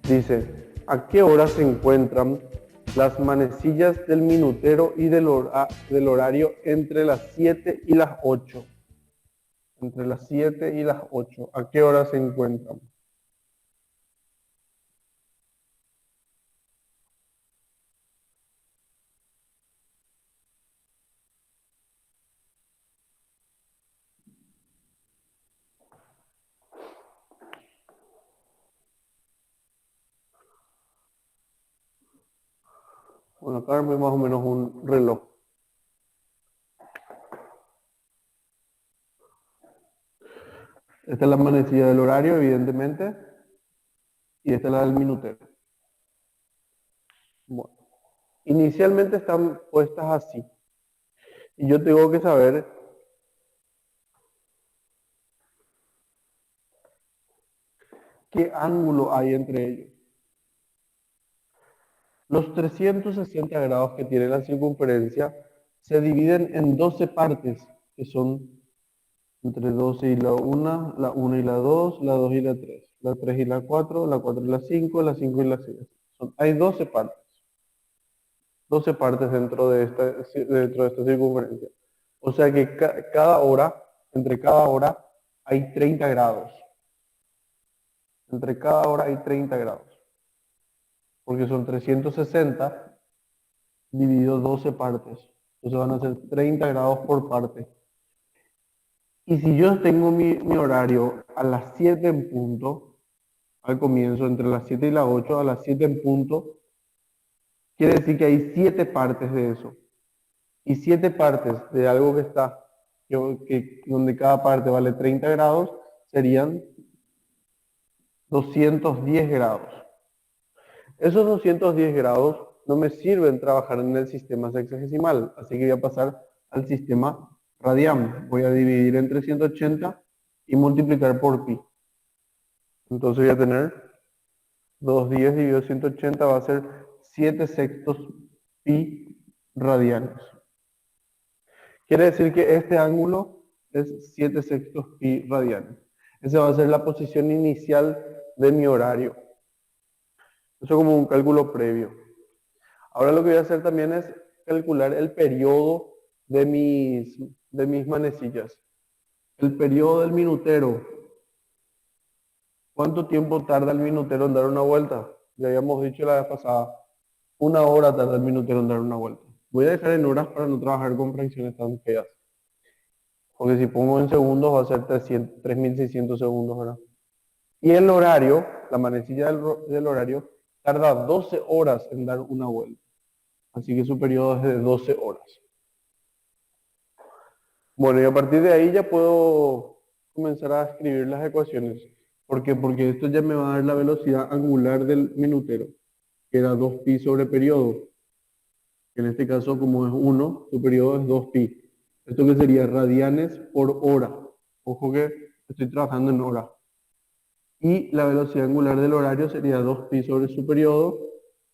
Dice, ¿a qué hora se encuentran las manecillas del minutero y del horario entre las 7 y las 8? Entre las 7 y las 8, ¿a qué hora se encuentran? Bueno, acá armé más o menos un reloj. Esta es la manecilla del horario, evidentemente, y esta es la del minutero. Bueno, inicialmente están puestas así. Y yo tengo que saber qué ángulo hay entre ellos. Los 360 grados que tiene la circunferencia se dividen en 12 partes, que son entre 12 y la 1 y la 2 y la 3, la 3 y la 4, la 4 y la 5, la 5 y la 6. Hay 12 partes dentro de esta circunferencia. O sea que cada hora, entre cada hora, hay 30 grados. Entre cada hora hay 30 grados. Porque son 360 dividido 12 partes. Entonces van a ser 30 grados por parte. Y si yo tengo mi horario a las 7 en punto, al comienzo, entre las 7 y las 8, a las 7 en punto, quiere decir que hay 7 partes de eso. Y 7 partes de algo que está, donde cada parte vale 30 grados, serían 210 grados. Esos 210 grados no me sirven trabajar en el sistema sexagesimal, así que voy a pasar al sistema radian. Voy a dividir entre 180 y multiplicar por pi. Entonces voy a tener 210 dividido 180 va a ser 7 sextos pi radianes. Quiere decir que este ángulo es 7 sextos pi radianes. Esa va a ser la posición inicial de mi horario. Eso como un cálculo previo. Ahora lo que voy a hacer también es calcular el periodo de mis manecillas. El periodo del minutero. ¿Cuánto tiempo tarda el minutero en dar una vuelta? Ya habíamos dicho la vez pasada, 1 hora tarda el minutero en dar una vuelta. Voy a dejar en horas para no trabajar con fracciones tan feas. Porque si pongo en segundos va a ser 3600 segundos, ¿verdad? Y el horario, la manecilla del horario, tarda 12 horas en dar una vuelta. Así que su periodo es de 12 horas. Bueno, y a partir de ahí ya puedo comenzar a escribir las ecuaciones. ¿Por qué? Porque esto ya me va a dar la velocidad angular del minutero, que era 2pi sobre periodo. En este caso, como es 1, su periodo es 2pi. ¿Esto que sería? Radianes por hora. Ojo que estoy trabajando en hora. Y la velocidad angular del horario sería 2pi sobre su periodo,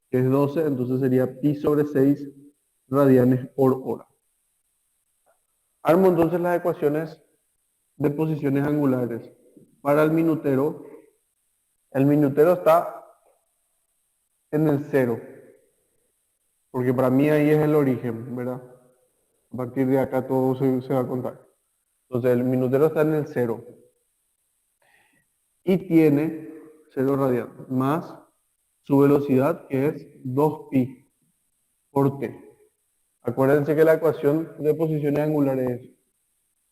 que es 12, entonces sería pi sobre 6 radianes por hora. Armo entonces las ecuaciones de posiciones angulares. Para el minutero está en el 0, porque para mí ahí es el origen, ¿verdad? A partir de acá todo se va a contar. Entonces el minutero está en el 0 y tiene 0 radianes más su velocidad, que es 2pi por t. Acuérdense que la ecuación de posiciones angulares es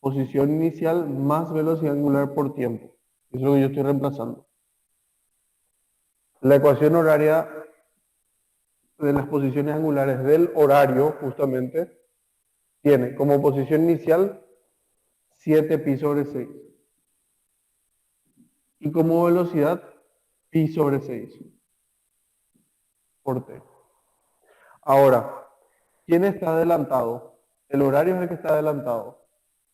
posición inicial más velocidad angular por tiempo. Eso es lo que yo estoy reemplazando. La ecuación horaria de las posiciones angulares del horario, justamente, tiene como posición inicial 7pi sobre 6. Y como velocidad, pi sobre 6 por t. Ahora, ¿quién está adelantado? El horario es el que está adelantado.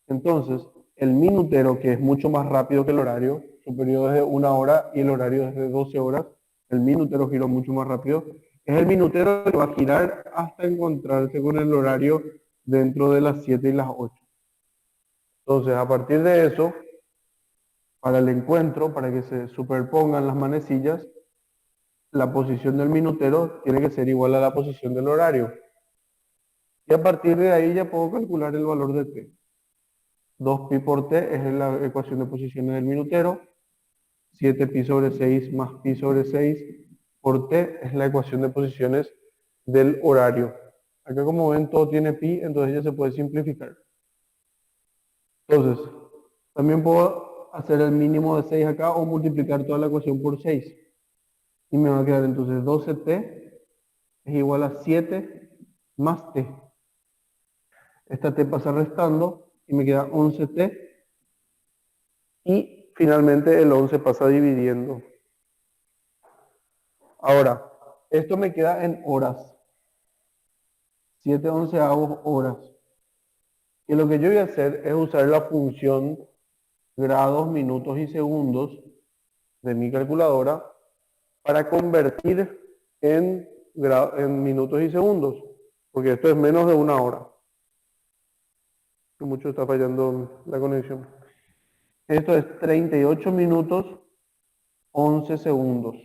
Entonces, el minutero, que es mucho más rápido que el horario, su periodo es de 1 hora y el horario es de 12 horas, el minutero giró mucho más rápido, Es el minutero que va a girar hasta encontrarse con el horario dentro de las 7 y las 8. Entonces, a partir de eso, para el encuentro, para que se superpongan las manecillas, la posición del minutero tiene que ser igual a la posición del horario. Y a partir de ahí ya puedo calcular el valor de t. 2pi por t es la ecuación de posiciones del minutero. 7pi sobre 6 más pi sobre 6 por t es la ecuación de posiciones del horario. Acá como ven todo tiene pi, entonces ya se puede simplificar. Entonces, también puedo hacer el mínimo de 6 acá o multiplicar toda la ecuación por 6. Y me va a quedar entonces 12t es igual a 7 más t. Esta t pasa restando y me queda 11t. Y finalmente el 11 pasa dividiendo. Ahora, esto me queda en horas. 7 onceavos horas. Y lo que yo voy a hacer es usar la función grados, minutos y segundos de mi calculadora para convertir en minutos y segundos. Porque esto es menos de una hora. Mucho está fallando la conexión. Esto es 38 minutos, 11 segundos.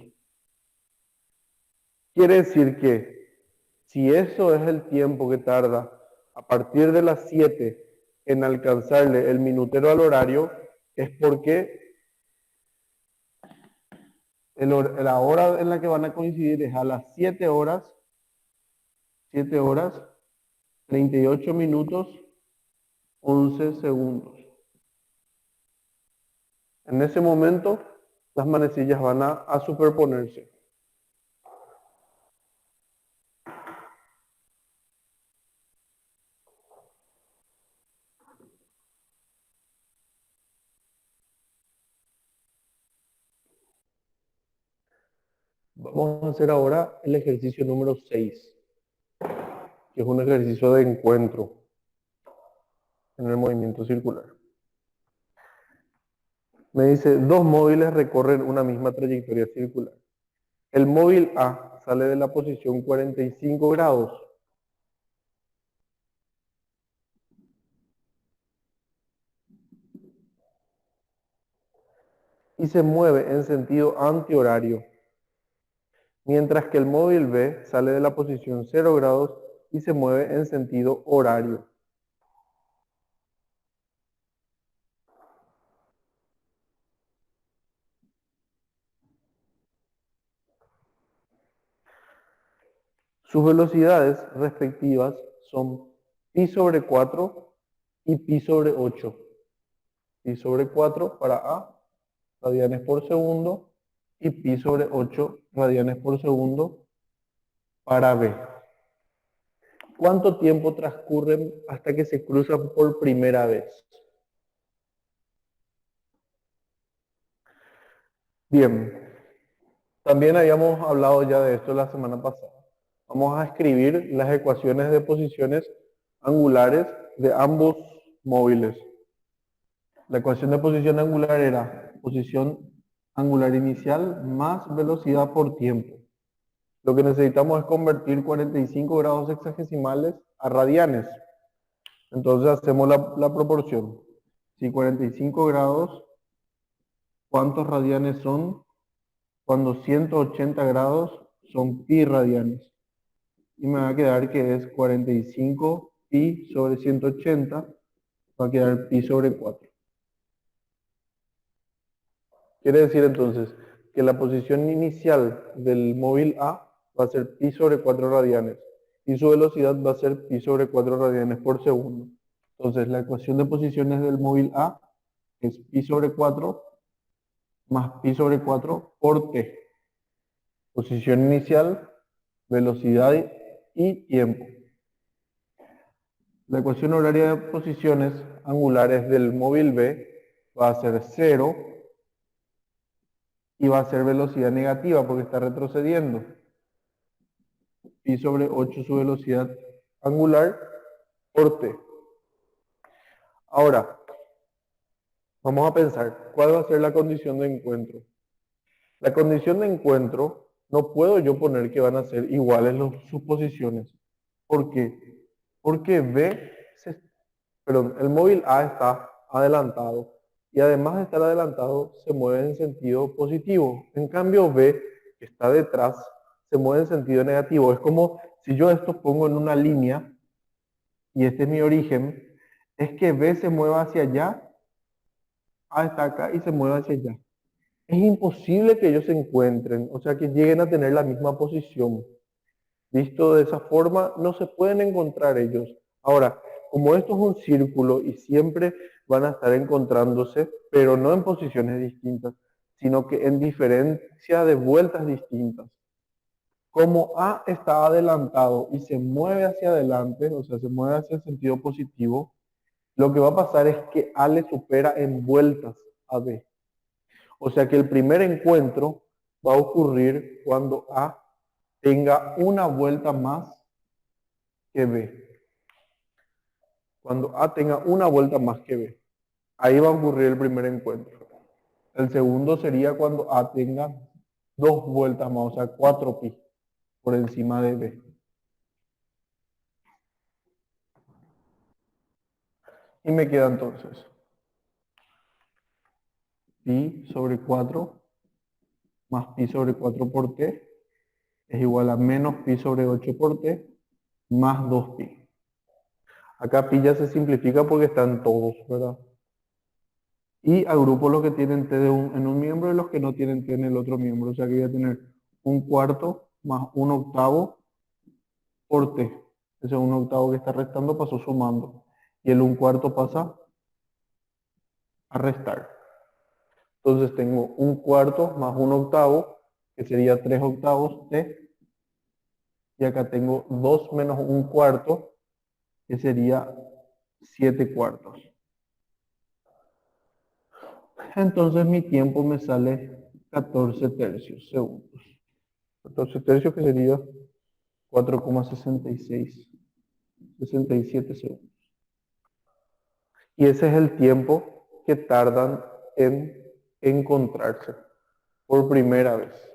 Quiere decir que si eso es el tiempo que tarda a partir de las 7 en alcanzarle el minutero al horario, es porque la hora en la que van a coincidir es a las 7 horas, 38 minutos, 11 segundos. En ese momento, las manecillas van a superponerse. Vamos a hacer ahora el ejercicio número 6, que es un ejercicio de encuentro en el movimiento circular. Me dice, dos móviles recorren una misma trayectoria circular. El móvil A sale de la posición 45 grados. Y se mueve en sentido antihorario. Mientras que el móvil B sale de la posición 0 grados y se mueve en sentido horario. Sus velocidades respectivas son pi sobre 4 y pi sobre 8. Pi sobre 4 para A, radianes por segundo, y pi sobre 8 radianes por segundo para B. ¿Cuánto tiempo transcurre hasta que se cruzan por primera vez? Bien, también habíamos hablado ya de esto la semana pasada. Vamos a escribir las ecuaciones de posiciones angulares de ambos móviles. La ecuación de posición angular era posición angular inicial más velocidad por tiempo. Lo que necesitamos es convertir 45 grados sexagesimales a radianes. Entonces hacemos la proporción. Si 45 grados, ¿cuántos radianes son? Cuando 180 grados son pi radianes. Y me va a quedar que es 45 pi sobre 180, va a quedar pi sobre 4. Quiere decir entonces que la posición inicial del móvil A va a ser pi sobre 4 radianes y su velocidad va a ser pi sobre 4 radianes por segundo. Entonces la ecuación de posiciones del móvil A es pi sobre 4 más pi sobre 4 por t. Posición inicial, velocidad y tiempo. La ecuación horaria de posiciones angulares del móvil B va a ser 0 y va a ser velocidad negativa porque está retrocediendo. Pi sobre 8 su velocidad angular por t. Ahora, vamos a pensar, ¿cuál va a ser la condición de encuentro? La condición de encuentro no puedo yo poner que van a ser iguales sus posiciones. ¿Por qué? Porque perdón, el móvil A está adelantado y además de estar adelantado se mueve en sentido positivo. En cambio B, que está detrás, se mueve en sentido negativo. Es como si yo esto pongo en una línea y este es mi origen, es que B se mueva hacia allá, A está acá y se mueve hacia allá. Es imposible que ellos se encuentren, o sea, que lleguen a tener la misma posición. Visto de esa forma, no se pueden encontrar ellos. Ahora, como esto es un círculo y siempre van a estar encontrándose, pero no en posiciones distintas, sino que en diferencia de vueltas distintas. Como A está adelantado y se mueve hacia adelante, o sea, se mueve hacia el sentido positivo, lo que va a pasar es que A le supera en vueltas a B. O sea que el primer encuentro va a ocurrir cuando A tenga una vuelta más que B. Cuando A tenga una vuelta más que B. Ahí va a ocurrir el primer encuentro. El segundo sería cuando A tenga dos vueltas más, o sea, 4pi por encima de B. Y me queda entonces pi sobre 4 más pi sobre 4 por t es igual a menos pi sobre 8 por t más 2pi. Acá pi ya se simplifica porque están todos, ¿verdad? Y agrupo los que tienen t en un miembro y los que no tienen t en el otro miembro. O sea que voy a tener un cuarto más un octavo por t. Ese un octavo que está restando pasó sumando. Y el un cuarto pasa a restar. Entonces tengo un cuarto más un octavo, que sería 3 octavos t. Y acá tengo 2 menos un cuarto, que sería 7 cuartos. Entonces mi tiempo me sale 14 tercios segundos. 14 tercios que sería 4,67 segundos. Y ese es el tiempo que tardan en encontrarse por primera vez.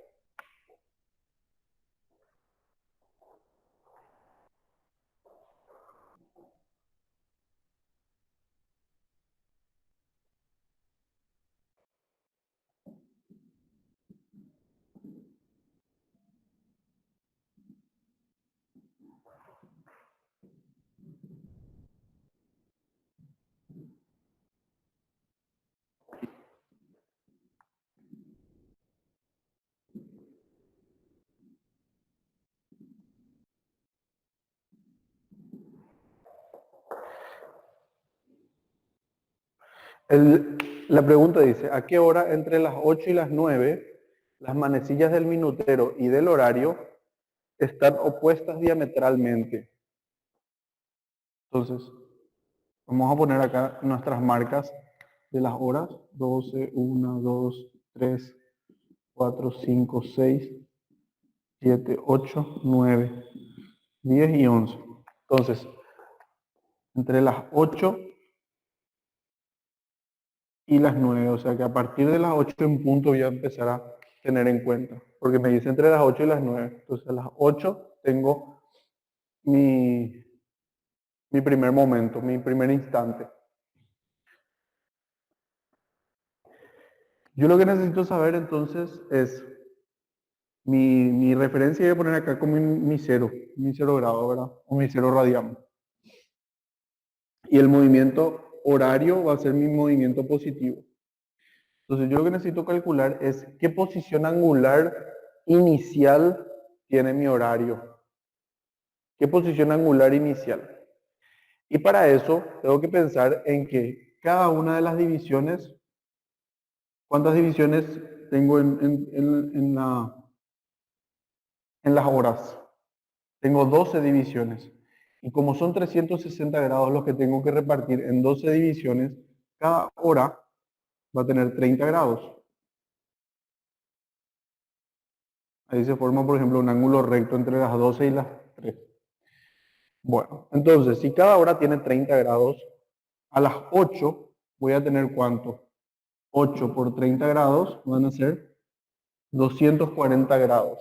La pregunta dice, ¿a qué hora entre las 8 y las 9 las manecillas del minutero y del horario están opuestas diametralmente? Entonces, vamos a poner acá nuestras marcas de las horas. 12, 1, 2, 3, 4, 5, 6, 7, 8, 9, 10 y 11. Entonces, entre las 8 y las 9, o sea que a partir de las 8 en punto voy a empezar a tener en cuenta, porque me dice entre las 8 y las 9. Entonces a las 8 tengo mi, mi primer momento, mi primer instante. Yo lo que necesito saber entonces es mi referencia, voy a poner acá como mi cero grado, ¿verdad? O mi cero radiano. Y el movimiento horario va a ser mi movimiento positivo. Entonces yo lo que necesito calcular es qué posición angular inicial tiene mi horario. ¿Qué posición angular inicial? Y para eso tengo que pensar en que cada una de las divisiones, ¿cuántas divisiones tengo en las horas? Tengo 12 divisiones. Y como son 360 grados los que tengo que repartir en 12 divisiones, cada hora va a tener 30 grados. Ahí se forma, por ejemplo, un ángulo recto entre las 12 y las 3. Bueno, entonces, si cada hora tiene 30 grados, a las 8 voy a tener ¿cuánto? 8 por 30 grados van a ser 240 grados.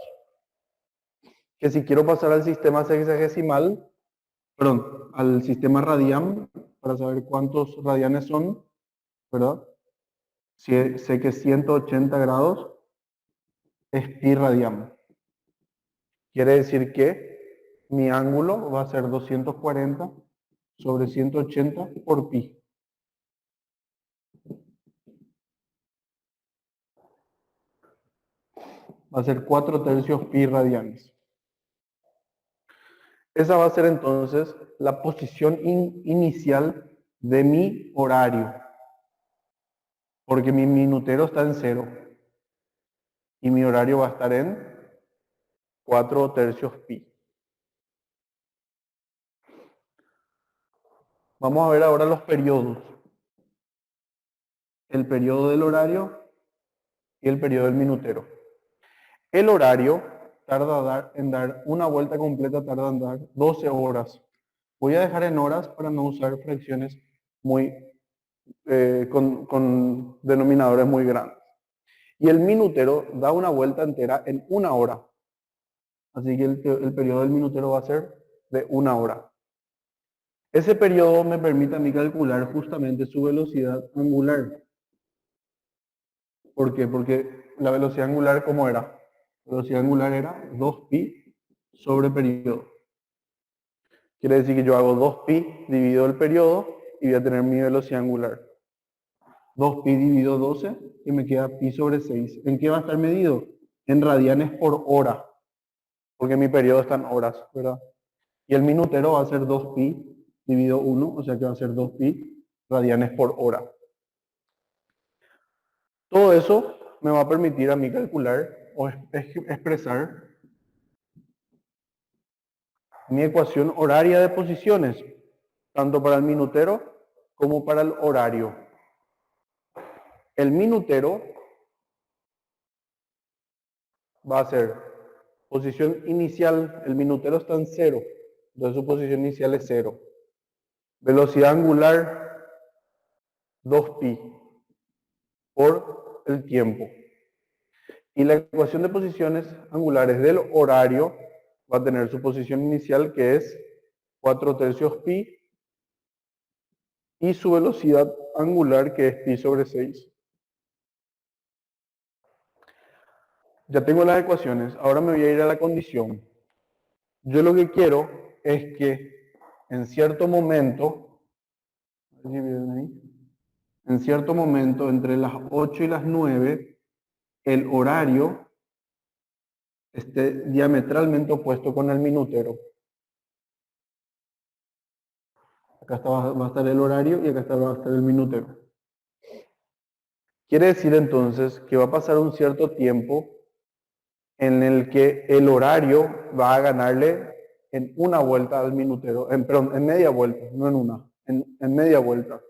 que si quiero pasar al sistema sexagesimal, perdón, al sistema radian, para saber cuántos radianes son, ¿verdad? Sé que 180 grados es pi radian. Quiere decir que mi ángulo va a ser 240 sobre 180 por pi. Va a ser 4 tercios pi radianes. Esa va a ser entonces la posición inicial de mi horario. Porque mi minutero está en 0. Y mi horario va a estar en 4 tercios pi. Vamos a ver ahora los periodos. El periodo del horario y el periodo del minutero. El horario tarda en dar una vuelta completa, tarda en dar 12 horas. Voy a dejar en horas para no usar fracciones muy con denominadores muy grandes. Y el minutero da una vuelta entera en 1 hora. Así que el periodo del minutero va a ser de 1 hora. Ese periodo me permite a mí calcular justamente su velocidad angular. ¿Por qué? Porque la velocidad angular, ¿cómo era? La velocidad angular era 2pi sobre periodo. Quiere decir que yo hago 2pi dividido el periodo y voy a tener mi velocidad angular. 2pi dividido 12 y me queda pi sobre 6. ¿En qué va a estar medido? En radianes por hora. Porque mi periodo está en horas, ¿verdad? Y el minutero va a ser 2pi dividido 1, o sea que va a ser 2pi radianes por hora. Todo eso me va a permitir a mí calcular o expresar mi ecuación horaria de posiciones, tanto para el minutero como para el horario. El minutero va a ser posición inicial, el minutero está en 0, entonces su posición inicial es 0. Velocidad angular, 2pi por el tiempo. Y la ecuación de posiciones angulares del horario va a tener su posición inicial, que es 4 tercios pi, y su velocidad angular, que es pi sobre 6. Ya tengo las ecuaciones, ahora me voy a ir a la condición. Yo lo que quiero es que en cierto momento, entre las 8 y las 9, el horario esté diametralmente opuesto con el minutero. Acá va a estar el horario y acá va a estar el minutero. Quiere decir entonces que va a pasar un cierto tiempo en el que el horario va a ganarle en una vuelta al minutero, perdón, en media vuelta, no en una, en media vuelta.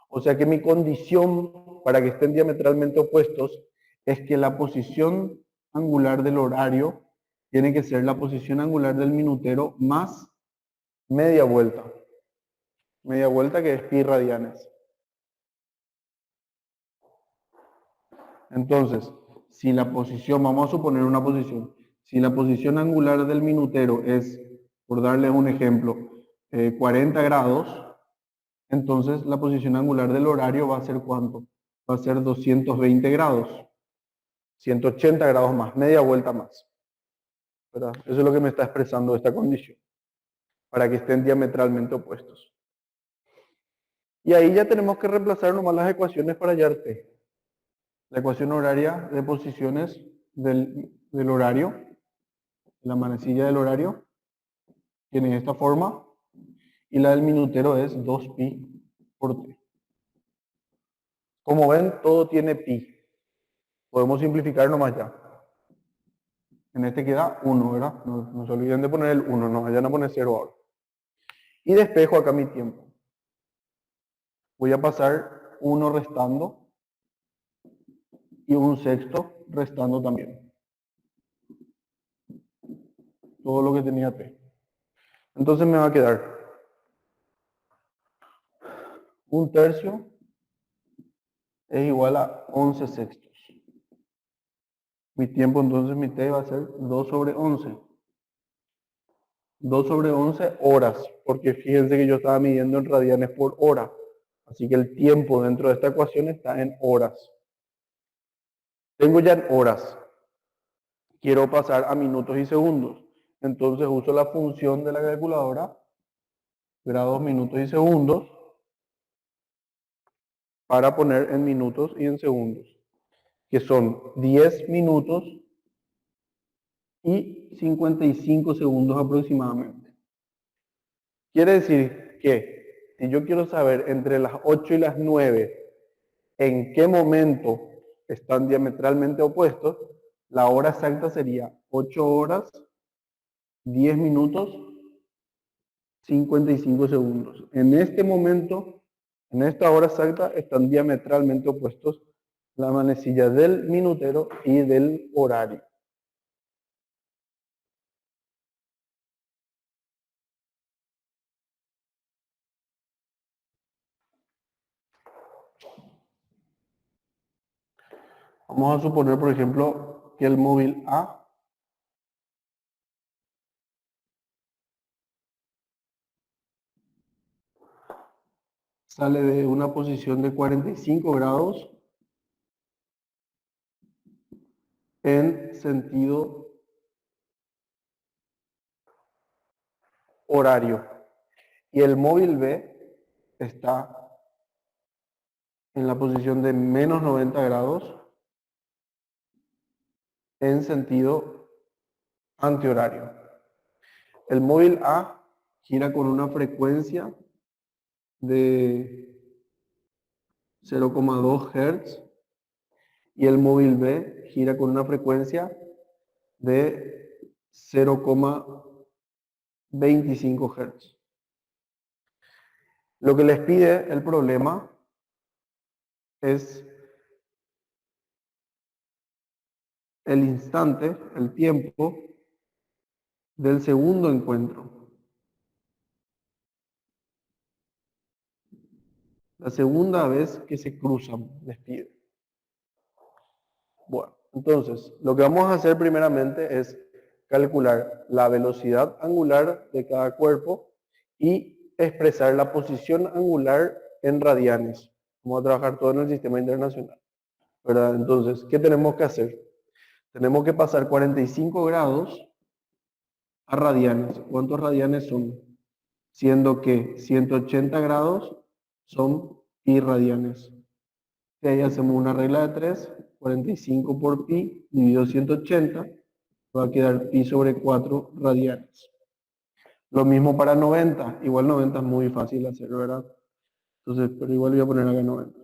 O sea que mi condición para que estén diametralmente opuestos es que la posición angular del horario tiene que ser la posición angular del minutero más media vuelta. Media vuelta que es pi radianes. Entonces, si la posición, vamos a suponer una posición, si la posición angular del minutero es, por darle un ejemplo, 40 grados, entonces la posición angular del horario va a ser ¿cuánto? Va a ser 220 grados, 180 grados más, media vuelta más. ¿Verdad? Eso es lo que me está expresando esta condición, para que estén diametralmente opuestos. Y ahí ya tenemos que reemplazar nomás las ecuaciones para hallar T. La ecuación horaria de posiciones del horario, la manecilla del horario, tiene esta forma, y la del minutero es 2pi por t. Como ven, todo tiene pi. Podemos simplificar nomás ya. En este queda 1, ¿verdad? No se olviden de poner el 1, no vayan a poner 0 ahora. Y despejo acá mi tiempo. Voy a pasar 1 restando y 1/6 restando también. Todo lo que tenía t. Entonces me va a quedar 1/3 es igual a 11/6. Mi tiempo entonces, mi t va a ser 2 sobre 11. 2 sobre 11 horas, porque fíjense que yo estaba midiendo en radianes por hora. Así que el tiempo dentro de esta ecuación está en horas. Tengo ya en horas. Quiero pasar a minutos y segundos. Entonces uso la función de la calculadora, grados, minutos y segundos, para poner en minutos y en segundos, que son 10 minutos y 55 segundos aproximadamente. Quiere decir que si yo quiero saber entre las 8 y las 9 en qué momento están diametralmente opuestos, la hora exacta sería 8 horas, 10 minutos, 55 segundos. En este momento, en esta hora exacta, están diametralmente opuestos la manecilla del minutero y del horario. Vamos a suponer, por ejemplo, que el móvil A sale de una posición de 45 grados en sentido horario. Y el móvil B está en la posición de menos 90 grados en sentido antihorario. El móvil A gira con una frecuencia de 0,2 Hz y el móvil B gira con una frecuencia de 0,25 Hz. Lo que les pide el problema es el instante, el tiempo del segundo encuentro. La segunda vez que se cruzan, les pide. Bueno, entonces, lo que vamos a hacer primeramente es calcular la velocidad angular de cada cuerpo y expresar la posición angular en radianes. Vamos a trabajar todo en el sistema internacional, ¿verdad? Entonces, ¿qué tenemos que hacer? Tenemos que pasar 45 grados a radianes. ¿Cuántos radianes son? Siendo que 180 grados son pi radianes. Si ahí hacemos una regla de 3, 45 por pi dividido 180, va a quedar pi sobre 4 radianes. Lo mismo para 90, igual 90 es muy fácil hacer, ¿verdad? Entonces, pero igual voy a poner acá 90.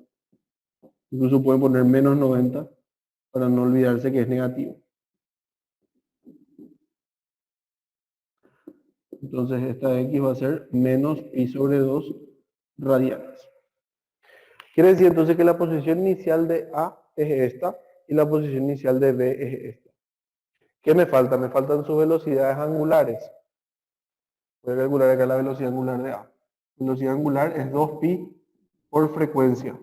Incluso pueden poner menos 90 para no olvidarse que es negativo. Entonces esta x va a ser menos pi sobre 2 radianes. Quiere decir entonces que la posición inicial de A es esta y la posición inicial de B es esta. ¿Qué me falta? Me faltan sus velocidades angulares. Voy a calcular acá la velocidad angular de A. Velocidad angular es 2pi por frecuencia.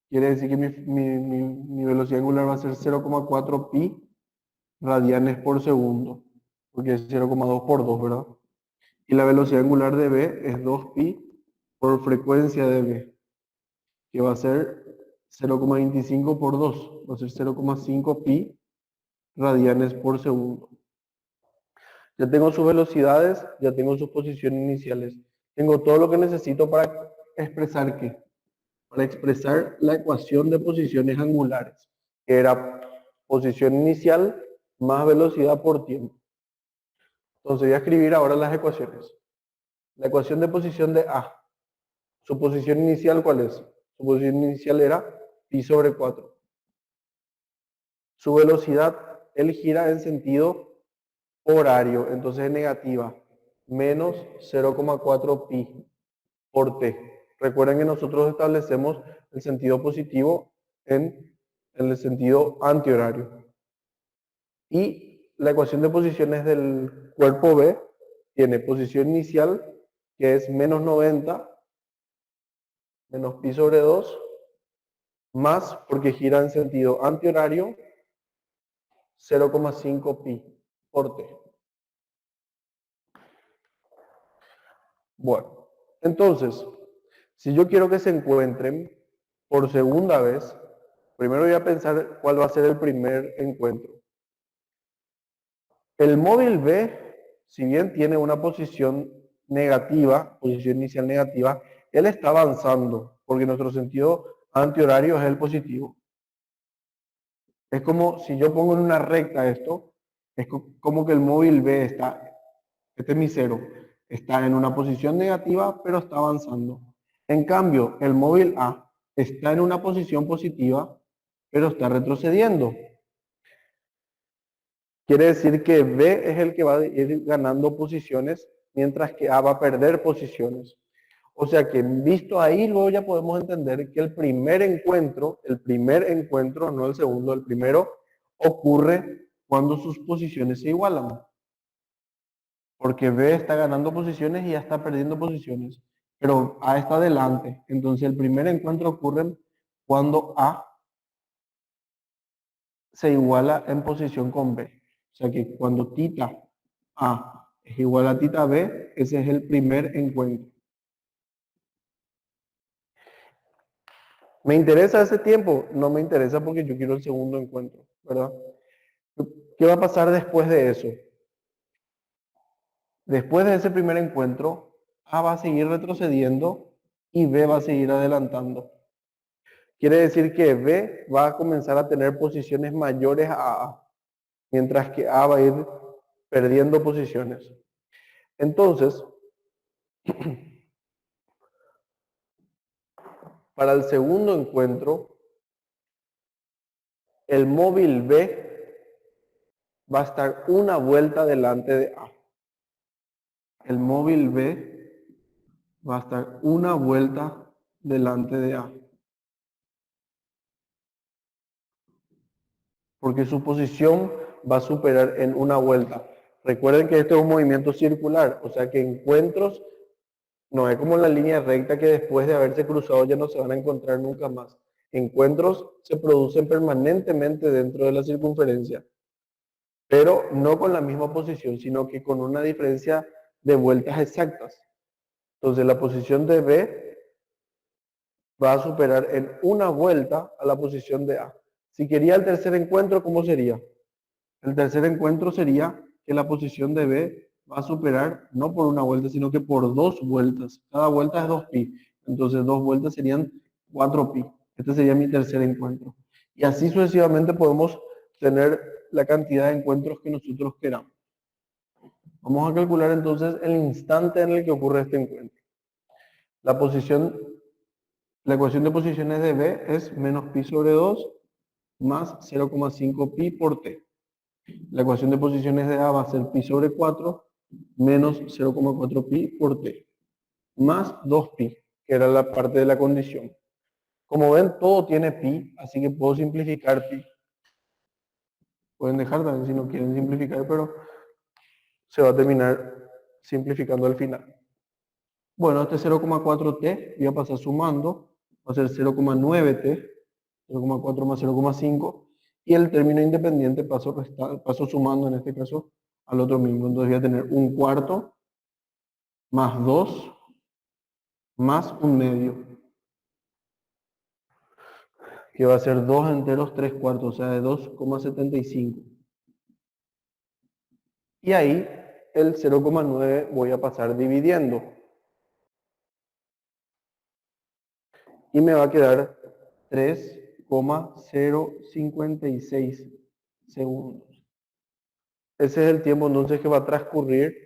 Quiere decir que mi velocidad angular va a ser 0,4 pi radianes por segundo. Porque es 0,2 por 2, ¿verdad? Y la velocidad angular de B es 2pi por frecuencia de B, que va a ser 0,25 por 2. Va a ser 0,5 pi radianes por segundo. Ya tengo sus velocidades, ya tengo sus posiciones iniciales. Tengo todo lo que necesito para expresar ¿qué? Para expresar la ecuación de posiciones angulares, que era posición inicial más velocidad por tiempo. Entonces voy a escribir ahora las ecuaciones. La ecuación de posición de A. ¿Su posición inicial cuál es? Su posición inicial era pi sobre 4. Su velocidad, él gira en sentido horario, entonces es negativa, menos 0,4 pi por t. Recuerden que nosotros establecemos el sentido positivo en el sentido antihorario. Y la ecuación de posiciones del cuerpo B tiene posición inicial, que es menos 90, menos pi sobre 2, más, porque gira en sentido antihorario, 0,5 pi por t. Bueno, entonces, si yo quiero que se encuentren por segunda vez, primero voy a pensar cuál va a ser el primer encuentro. El móvil B, si bien tiene una posición negativa, posición inicial negativa, él está avanzando, porque nuestro sentido antihorario es el positivo. Es como si yo pongo en una recta esto, es como que el móvil B está, este es mi cero, está en una posición negativa, pero está avanzando. En cambio, el móvil A está en una posición positiva, pero está retrocediendo. Quiere decir que B es el que va a ir ganando posiciones, mientras que A va a perder posiciones. O sea que visto ahí, luego ya podemos entender que el primer encuentro, no el segundo, el primero, ocurre cuando sus posiciones se igualan. Porque B está ganando posiciones y A está perdiendo posiciones. Pero A está adelante. Entonces el primer encuentro ocurre cuando A se iguala en posición con B. O sea que cuando tita A es igual a tita B, ese es el primer encuentro. ¿Me interesa ese tiempo? No me interesa porque yo quiero el segundo encuentro, ¿verdad? ¿Qué va a pasar después de eso? Después de ese primer encuentro, A va a seguir retrocediendo y B va a seguir adelantando. Quiere decir que B va a comenzar a tener posiciones mayores a A, mientras que A va a ir perdiendo posiciones. Entonces, para el segundo encuentro, el móvil B va a estar una vuelta delante de A. El móvil B va a estar una vuelta delante de A. Porque su posición va a superar en una vuelta. Recuerden que esto es un movimiento circular, o sea que encuentros no es como la línea recta que después de haberse cruzado ya no se van a encontrar nunca más. Encuentros se producen permanentemente dentro de la circunferencia, pero no con la misma posición, sino que con una diferencia de vueltas exactas. Entonces la posición de B va a superar en una vuelta a la posición de A. Si quería el tercer encuentro, ¿cómo sería? El tercer encuentro sería que la posición de B va a superar no por una vuelta, sino que por dos vueltas. Cada vuelta es 2pi. Entonces dos vueltas serían 4pi. Este sería mi tercer encuentro. Y así sucesivamente podemos tener la cantidad de encuentros que nosotros queramos. Vamos a calcular entonces el instante en el que ocurre este encuentro. La ecuación de posiciones de B es menos pi sobre 2 más 0,5 pi por t. La ecuación de posiciones de A va a ser pi sobre 4 menos 0,4 pi por t, más 2 pi, que era la parte de la condición. Como ven, todo tiene pi, así que puedo simplificar pi. Pueden dejar también si no quieren simplificar, pero se va a terminar simplificando al final. Bueno, este 0,4t voy a pasar sumando, va a ser 0,9t, 0,4 más 0,5, y el término independiente paso sumando en este caso al otro mismo. Entonces voy a tener un cuarto más 2 más un medio, que va a ser 2 enteros 3 cuartos, o sea, de 2,75. Y ahí el 0,9 voy a pasar dividiendo. Y me va a quedar 3,056 segundos. Ese es el tiempo entonces que va a transcurrir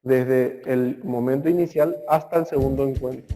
desde el momento inicial hasta el segundo encuentro.